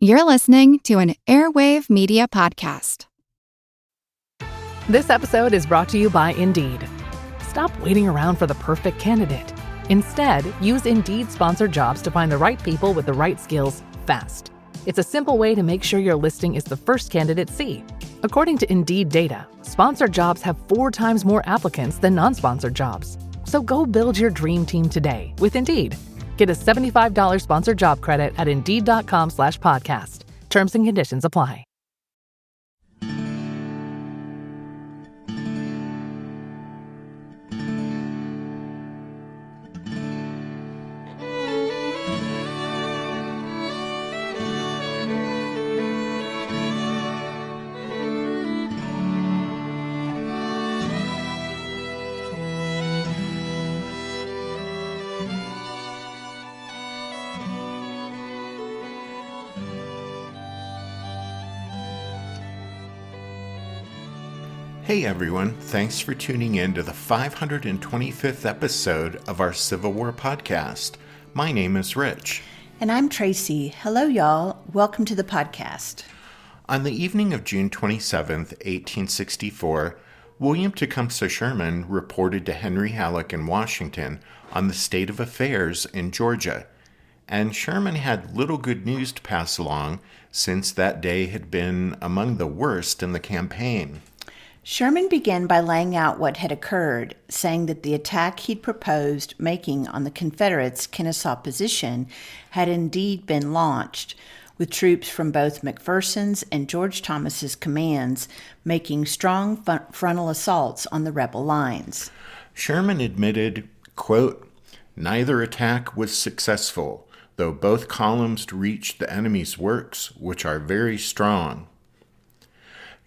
You're listening to an Airwave Media Podcast. This episode is brought to you by Indeed. Stop waiting around for the perfect candidate. Instead, use Indeed sponsored jobs to find the right people with the right skills fast. It's a simple way to make sure your listing is the first candidates see. According to Indeed data, sponsored jobs have 4 times more applicants than non-sponsored jobs. So go build your dream team today with Indeed. Get a $75 sponsored job credit at Indeed.com/podcast. Terms and conditions apply. Hey everyone, thanks for tuning in to the 525th episode of our Civil War podcast. My name is Rich. And I'm Tracy. Hello y'all, welcome to the podcast. On the evening of June 27th, 1864, William Tecumseh Sherman reported to Henry Halleck in Washington on the state of affairs in Georgia. And Sherman had little good news to pass along since that day had been among the worst in the campaign. Sherman began by laying out what had occurred, saying that the attack he'd proposed making on the Confederates' Kennesaw position had indeed been launched, with troops from both McPherson's and George Thomas's commands making strong frontal assaults on the rebel lines. Sherman admitted, quote, "Neither attack was successful, though both columns reached the enemy's works, which are very strong."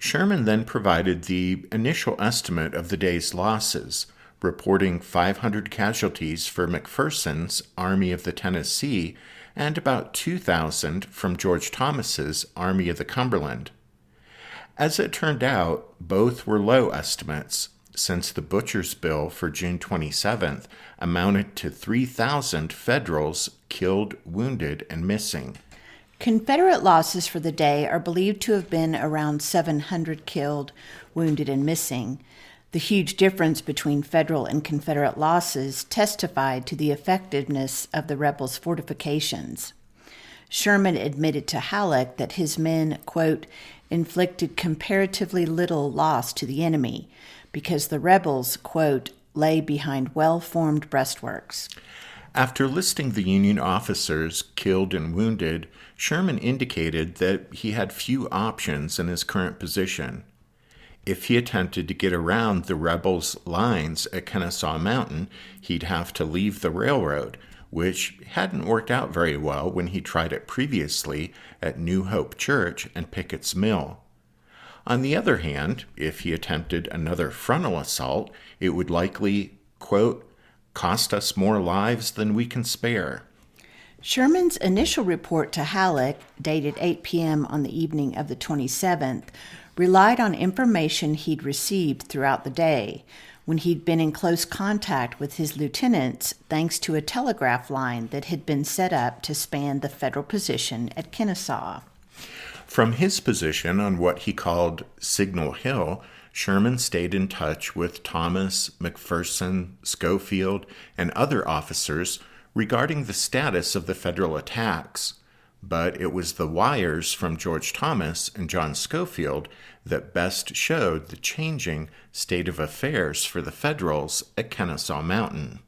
Sherman then provided the initial estimate of the day's losses, reporting 500 casualties for McPherson's Army of the Tennessee and about 2,000 from George Thomas's Army of the Cumberland. As it turned out, both were low estimates, since the Butcher's Bill for June 27th amounted to 3,000 Federals killed, wounded, and missing. Confederate losses for the day are believed to have been around 700 killed, wounded, and missing. The huge difference between Federal and Confederate losses testified to the effectiveness of the rebels' fortifications. Sherman admitted to Halleck that his men, quote, inflicted comparatively little loss to the enemy because the rebels, quote, lay behind well-formed breastworks. After listing the Union officers killed and wounded, Sherman indicated that he had few options in his current position. If he attempted to get around the rebels' lines at Kennesaw Mountain, he'd have to leave the railroad, which hadn't worked out very well when he tried it previously at New Hope Church and Pickett's Mill. On the other hand, if he attempted another frontal assault, it would likely, quote, cost us more lives than we can spare. Sherman's initial report to Halleck, dated 8 p.m. on the evening of the 27th, relied on information he'd received throughout the day, when he'd been in close contact with his lieutenants thanks to a telegraph line that had been set up to span the Federal position at Kennesaw. From his position on what he called Signal Hill, Sherman stayed in touch with Thomas, McPherson, Schofield, and other officers regarding the status of the Federal attacks, but it was the wires from George Thomas and John Schofield that best showed the changing state of affairs for the Federals at Kennesaw Mountain.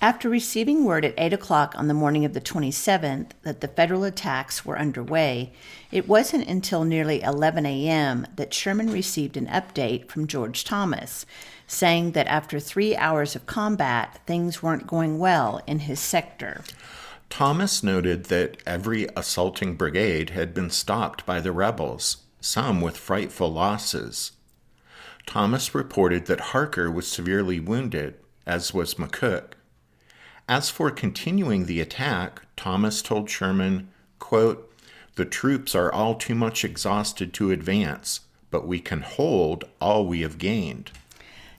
After receiving word at 8 o'clock on the morning of the 27th that the Federal attacks were underway, it wasn't until nearly 11 a.m. that Sherman received an update from George Thomas, saying that after 3 hours of combat, things weren't going well in his sector. Thomas noted that every assaulting brigade had been stopped by the rebels, some with frightful losses. Thomas reported that Harker was severely wounded, as was McCook. As for continuing the attack, Thomas told Sherman, quote, "The troops are all too much exhausted to advance, but we can hold all we have gained."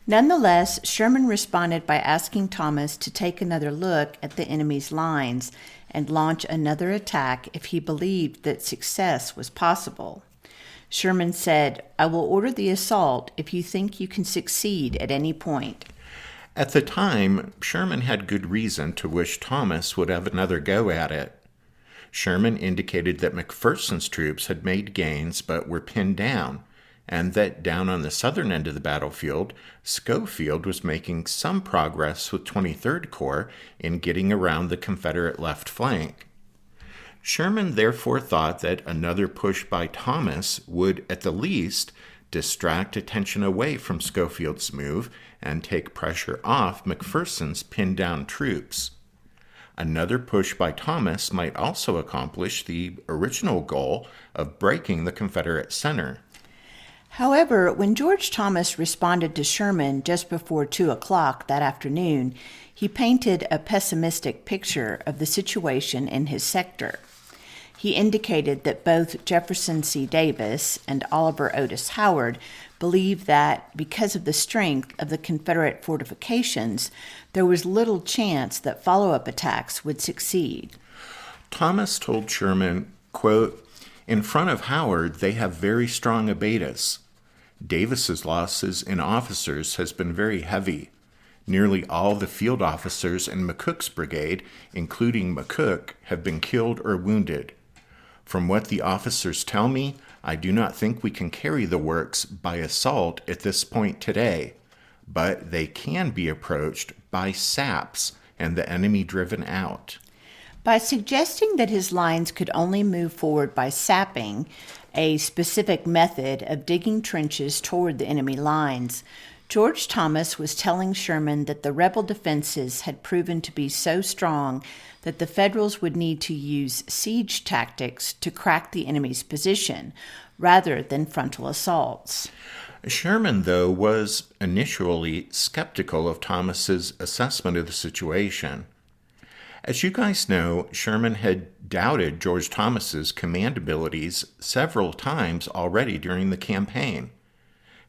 Nonetheless, Sherman responded by asking Thomas to take another look at the enemy's lines and launch another attack if he believed that success was possible. Sherman said, "I will order the assault if you think you can succeed at any point." At the time, Sherman had good reason to wish Thomas would have another go at it. Sherman indicated that McPherson's troops had made gains but were pinned down, and that down on the southern end of the battlefield, Schofield was making some progress with 23rd Corps in getting around the Confederate left flank. Sherman therefore thought that another push by Thomas would, at the least, distract attention away from Schofield's move and take pressure off McPherson's pinned-down troops. Another push by Thomas might also accomplish the original goal of breaking the Confederate center. However, when George Thomas responded to Sherman just before 2 o'clock that afternoon, he painted a pessimistic picture of the situation in his sector. He indicated that both Jefferson C. Davis and Oliver Otis Howard believed that, because of the strength of the Confederate fortifications, there was little chance that follow-up attacks would succeed. Thomas told Sherman, quote, "In front of Howard, they have very strong abatis. Davis's losses in officers has been very heavy. Nearly all the field officers in McCook's brigade, including McCook, have been killed or wounded. From what the officers tell me, I do not think we can carry the works by assault at this point today, but they can be approached by saps and the enemy driven out." By suggesting that his lines could only move forward by sapping, a specific method of digging trenches toward the enemy lines, George Thomas was telling Sherman that the rebel defenses had proven to be so strong that the Federals would need to use siege tactics to crack the enemy's position, rather than frontal assaults. Sherman, though, was initially skeptical of Thomas's assessment of the situation. As you guys know, Sherman had doubted George Thomas's command abilities several times already during the campaign,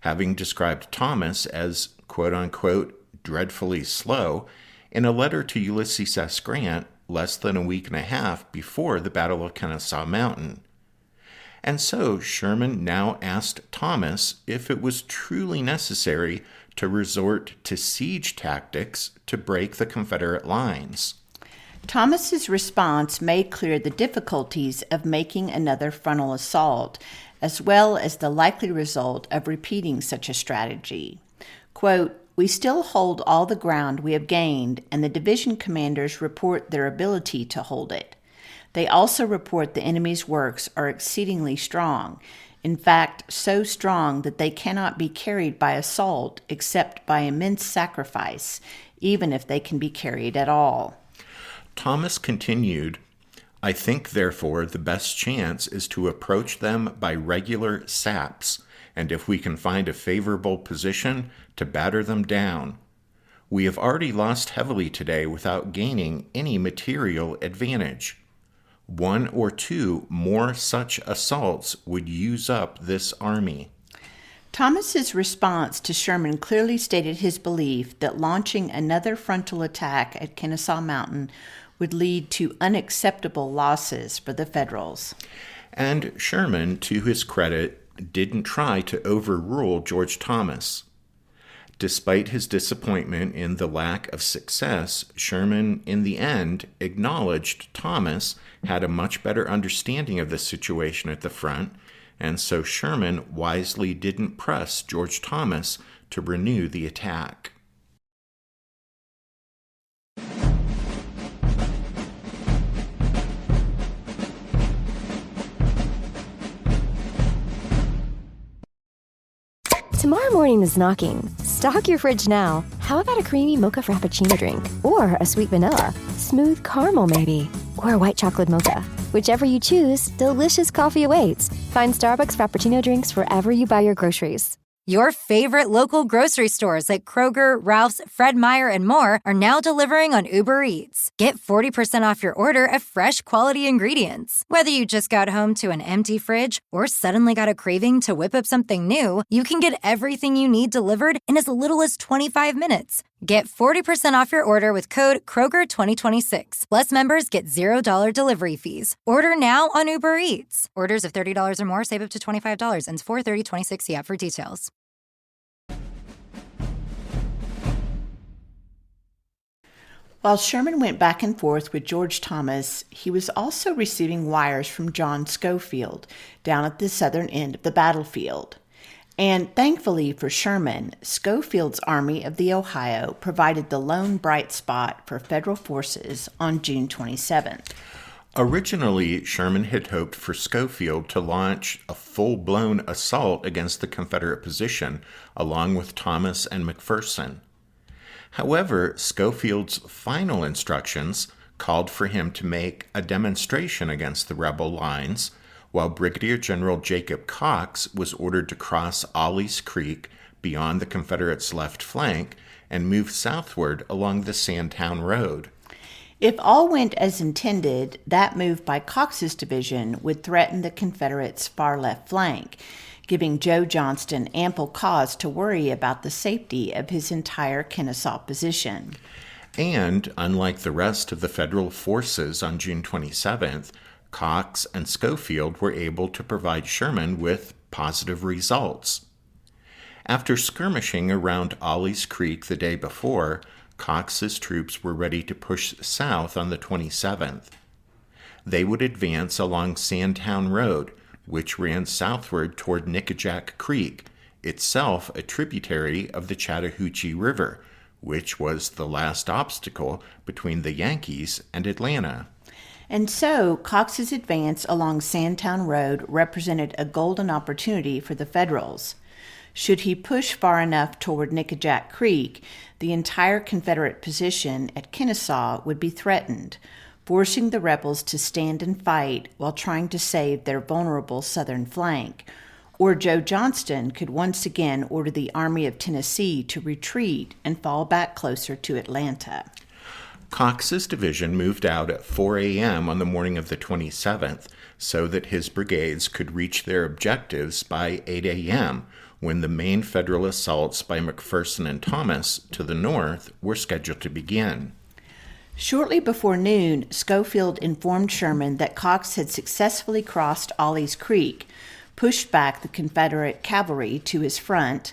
having described Thomas as, quote-unquote, dreadfully slow in a letter to Ulysses S. Grant less than a week and a half before the Battle of Kennesaw Mountain. And so Sherman now asked Thomas if it was truly necessary to resort to siege tactics to break the Confederate lines. Thomas's response made clear the difficulties of making another frontal assault, as well as the likely result of repeating such a strategy. Quote, "We still hold all the ground we have gained, and the division commanders report their ability to hold it. They also report the enemy's works are exceedingly strong, in fact, so strong that they cannot be carried by assault except by immense sacrifice, even if they can be carried at all." Thomas continued, "I think, therefore, the best chance is to approach them by regular saps, and if we can find a favorable position, to batter them down. We have already lost heavily today without gaining any material advantage. 1 or 2 more such assaults would use up this army." Thomas's response to Sherman clearly stated his belief that launching another frontal attack at Kennesaw Mountain would lead to unacceptable losses for the Federals. And Sherman, to his credit, didn't try to overrule George Thomas. Despite his disappointment in the lack of success, Sherman, in the end, acknowledged Thomas had a much better understanding of the situation at the front, and so Sherman wisely didn't press George Thomas to renew the attack. Tomorrow morning is knocking. Stock your fridge now. How about a creamy mocha frappuccino drink? Or a sweet vanilla? Smooth caramel, maybe? Or a white chocolate mocha? Whichever you choose, delicious coffee awaits. Find Starbucks Frappuccino drinks wherever you buy your groceries. Your favorite local grocery stores like Kroger, Ralph's, Fred Meyer, and more are now delivering on Uber Eats. Get 40% off your order of fresh, quality ingredients. Whether you just got home to an empty fridge or suddenly got a craving to whip up something new, you can get everything you need delivered in as little as 25 minutes. Get 40% off your order with code Kroger2026. Plus, members get $0 delivery fees. Order now on Uber Eats. Orders of $30 or more save up to $25. Ends 4/30/26. See app for details. While Sherman went back and forth with George Thomas, he was also receiving wires from John Schofield down at the southern end of the battlefield. And thankfully for Sherman, Schofield's Army of the Ohio provided the lone bright spot for federal forces on June 27th. Originally, Sherman had hoped for Schofield to launch a full-blown assault against the Confederate position, along with Thomas and McPherson. However, Schofield's final instructions called for him to make a demonstration against the rebel lines, while Brigadier General Jacob Cox was ordered to cross Ollie's Creek beyond the Confederates' left flank and move southward along the Sandtown Road. If all went as intended, that move by Cox's division would threaten the Confederates' far left flank, giving Joe Johnston ample cause to worry about the safety of his entire Kennesaw position. And, unlike the rest of the federal forces on June 27th, Cox and Schofield were able to provide Sherman with positive results. After skirmishing around Ollie's Creek the day before, Cox's troops were ready to push south on the 27th. They would advance along Sandtown Road, which ran southward toward Nickajack Creek, itself a tributary of the Chattahoochee River, which was the last obstacle between the Yankees and Atlanta. And so, Cox's advance along Sandtown Road represented a golden opportunity for the Federals. Should he push far enough toward Nickajack Creek, the entire Confederate position at Kennesaw would be threatened, forcing the rebels to stand and fight while trying to save their vulnerable southern flank. Or Joe Johnston could once again order the Army of Tennessee to retreat and fall back closer to Atlanta. Cox's division moved out at 4 a.m. on the morning of the 27th so that his brigades could reach their objectives by 8 a.m., when the main Federal assaults by McPherson and Thomas to the north were scheduled to begin. Shortly before noon, Schofield informed Sherman that Cox had successfully crossed Ollie's Creek, pushed back the Confederate cavalry to his front,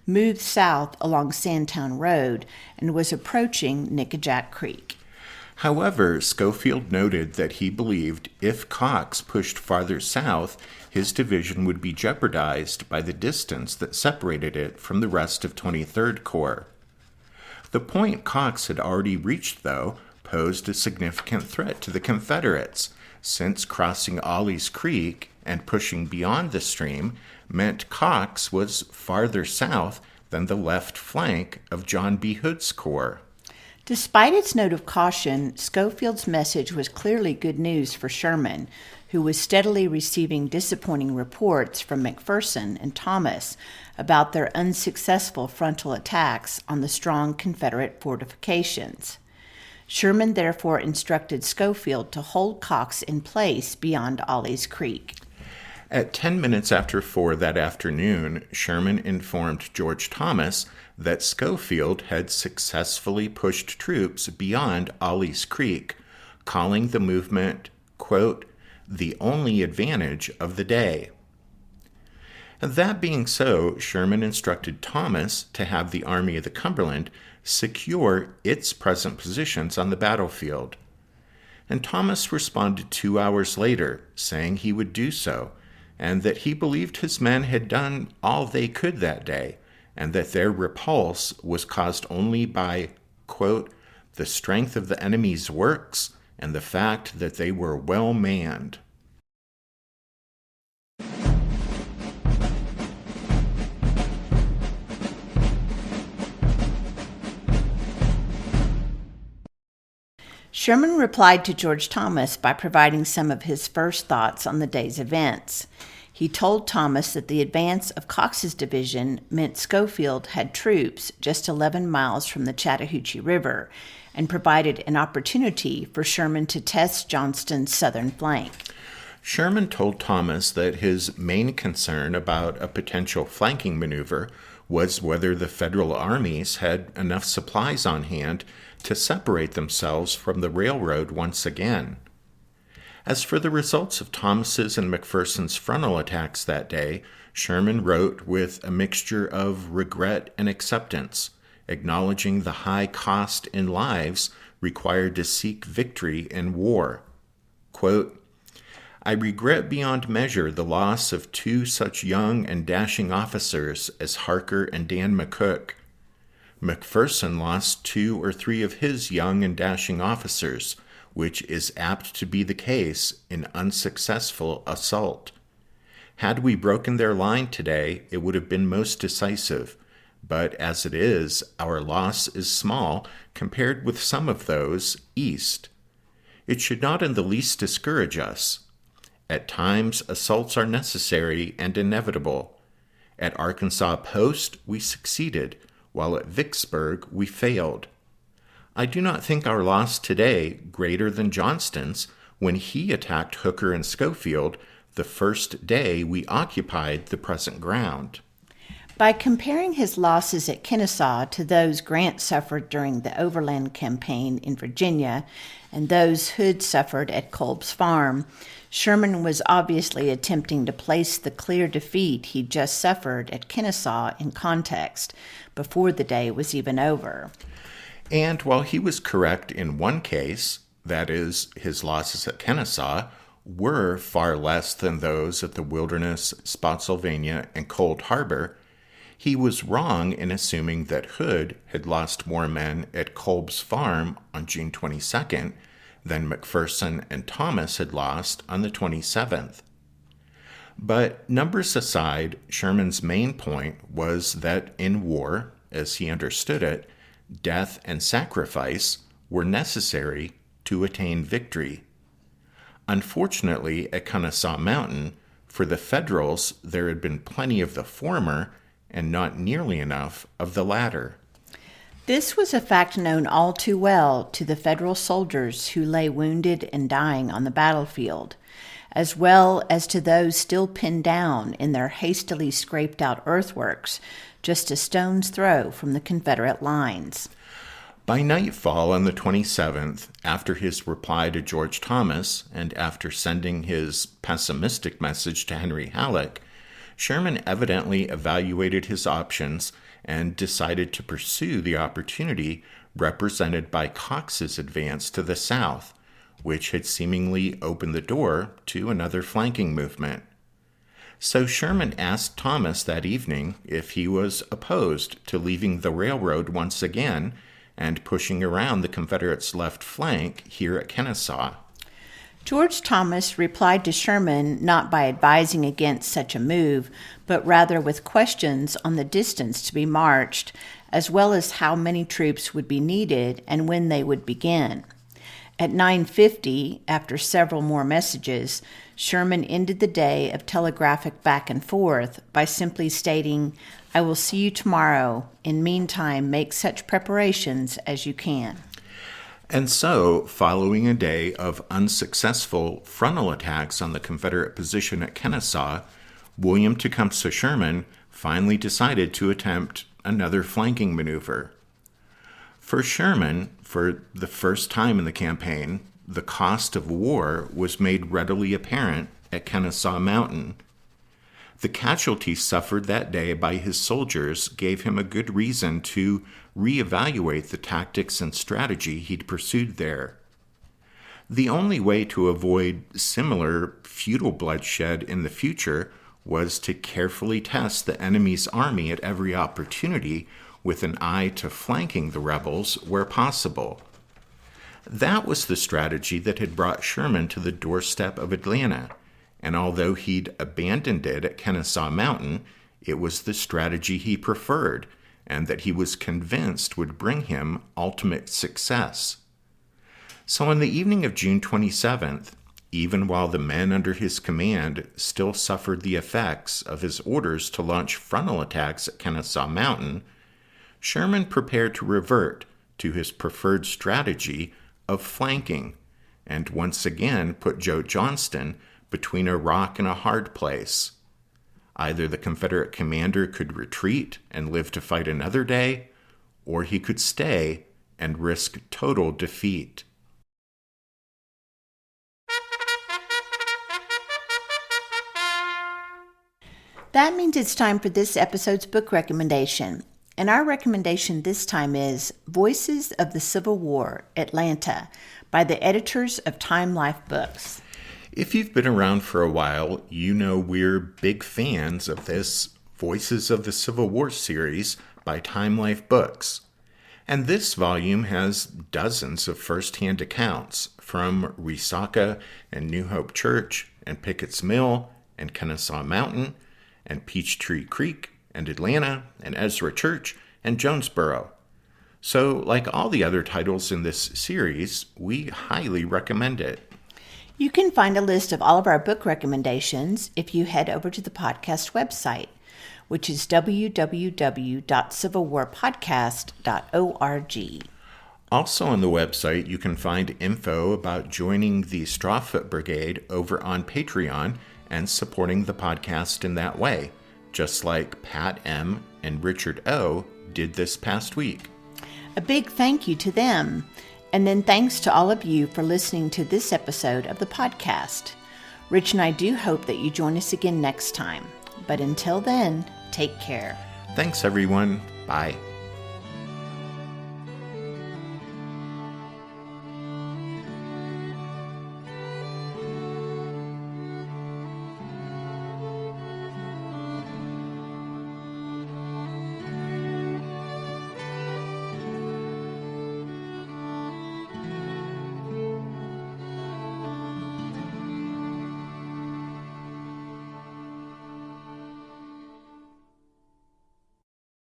moved south along Sandtown Road, and was approaching Nickajack Creek. However, Schofield noted that he believed if Cox pushed farther south, his division would be jeopardized by the distance that separated it from the rest of 23rd Corps. The point Cox had already reached, though, posed a significant threat to the Confederates, since crossing Ollie's Creek and pushing beyond the stream meant Cox was farther south than the left flank of John B. Hood's corps. Despite its note of caution, Schofield's message was clearly good news for Sherman, who was steadily receiving disappointing reports from McPherson and Thomas about their unsuccessful frontal attacks on the strong Confederate fortifications. Sherman therefore instructed Schofield to hold Cox in place beyond Ollie's Creek. At 10 minutes after 4 that afternoon, Sherman informed George Thomas that Schofield had successfully pushed troops beyond Ollie's Creek, calling the movement, quote, the only advantage of the day. That being so, Sherman instructed Thomas to have the Army of the Cumberland secure its present positions on the battlefield. And Thomas responded 2 hours later, saying he would do so, and that he believed his men had done all they could that day, and that their repulse was caused only by, quote, the strength of the enemy's works and the fact that they were well manned. Sherman replied to George Thomas by providing some of his first thoughts on the day's events. He told Thomas that the advance of Cox's division meant Schofield had troops just 11 miles from the Chattahoochee River and provided an opportunity for Sherman to test Johnston's southern flank. Sherman told Thomas that his main concern about a potential flanking maneuver was whether the Federal armies had enough supplies on hand to separate themselves from the railroad once again. As for the results of Thomas's and McPherson's frontal attacks that day, Sherman wrote with a mixture of regret and acceptance, acknowledging the high cost in lives required to seek victory in war. Quote, "I regret beyond measure the loss of two such young and dashing officers as Harker and Dan McCook. McPherson lost 2 or 3 of his young and dashing officers, which is apt to be the case in unsuccessful assault. Had we broken their line today, it would have been most decisive, but as it is, our loss is small compared with some of those east. It should not in the least discourage us. At times, assaults are necessary and inevitable. At Arkansas Post, we succeeded, while at Vicksburg, we failed. I do not think our loss today greater than Johnston's when he attacked Hooker and Schofield the first day we occupied the present ground." By comparing his losses at Kennesaw to those Grant suffered during the Overland Campaign in Virginia and those Hood suffered at Kolb's Farm, Sherman was obviously attempting to place the clear defeat he'd just suffered at Kennesaw in context before the day was even over. And while he was correct in one case, that is, his losses at Kennesaw, were far less than those at the Wilderness, Spotsylvania, and Cold Harbor, he was wrong in assuming that Hood had lost more men at Kolb's Farm on June 22nd than McPherson and Thomas had lost on the 27th. But numbers aside, Sherman's main point was that in war, as he understood it, death and sacrifice were necessary to attain victory. Unfortunately, at Kennesaw Mountain, for the Federals, there had been plenty of the former and not nearly enough of the latter. This was a fact known all too well to the Federal soldiers who lay wounded and dying on the battlefield, as well as to those still pinned down in their hastily scraped-out earthworks just a stone's throw from the Confederate lines. By nightfall on the 27th, after his reply to George Thomas and after sending his pessimistic message to Henry Halleck, Sherman evidently evaluated his options and decided to pursue the opportunity represented by Cox's advance to the south, which had seemingly opened the door to another flanking movement. So Sherman asked Thomas that evening if he was opposed to leaving the railroad once again and pushing around the Confederates' left flank here at Kennesaw. George Thomas replied to Sherman not by advising against such a move, but rather with questions on the distance to be marched, as well as how many troops would be needed and when they would begin. At 9:50, after several more messages, Sherman ended the day of telegraphic back and forth by simply stating, "I will see you tomorrow. In meantime, make such preparations as you can." And so, following a day of unsuccessful frontal attacks on the Confederate position at Kennesaw, William Tecumseh Sherman finally decided to attempt another flanking maneuver. For Sherman, for the first time in the campaign, the cost of war was made readily apparent at Kennesaw Mountain. The casualties suffered that day by his soldiers gave him a good reason to reevaluate the tactics and strategy he'd pursued there. The only way to avoid similar futile bloodshed in the future was to carefully test the enemy's army at every opportunity with an eye to flanking the rebels where possible. That was the strategy that had brought Sherman to the doorstep of Atlanta, and although he'd abandoned it at Kennesaw Mountain, it was the strategy he preferred and that he was convinced would bring him ultimate success. So on the evening of June 27th, even while the men under his command still suffered the effects of his orders to launch frontal attacks at Kennesaw Mountain, Sherman prepared to revert to his preferred strategy of flanking and once again put Joe Johnston between a rock and a hard place. Either the Confederate commander could retreat and live to fight another day, or he could stay and risk total defeat. That means it's time for this episode's book recommendation. And our recommendation this time is Voices of the Civil War, Atlanta, by the editors of Time Life Books. If you've been around for a while, you know we're big fans of this Voices of the Civil War series by Time Life Books. And this volume has dozens of first-hand accounts from Resaca and New Hope Church and Pickett's Mill and Kennesaw Mountain and Peachtree Creek and Atlanta and Ezra Church and Jonesboro. So, like all the other titles in this series, we highly recommend it. You can find a list of all of our book recommendations if you head over to the podcast website, which is www.civilwarpodcast.org. Also on the website, you can find info about joining the Strawfoot Brigade over on Patreon and supporting the podcast in that way, just like Pat M. and Richard O. did this past week. A big thank you to them. And then thanks to all of you for listening to this episode of the podcast. Rich and I do hope that you join us again next time. But until then, take care. Thanks, everyone. Bye.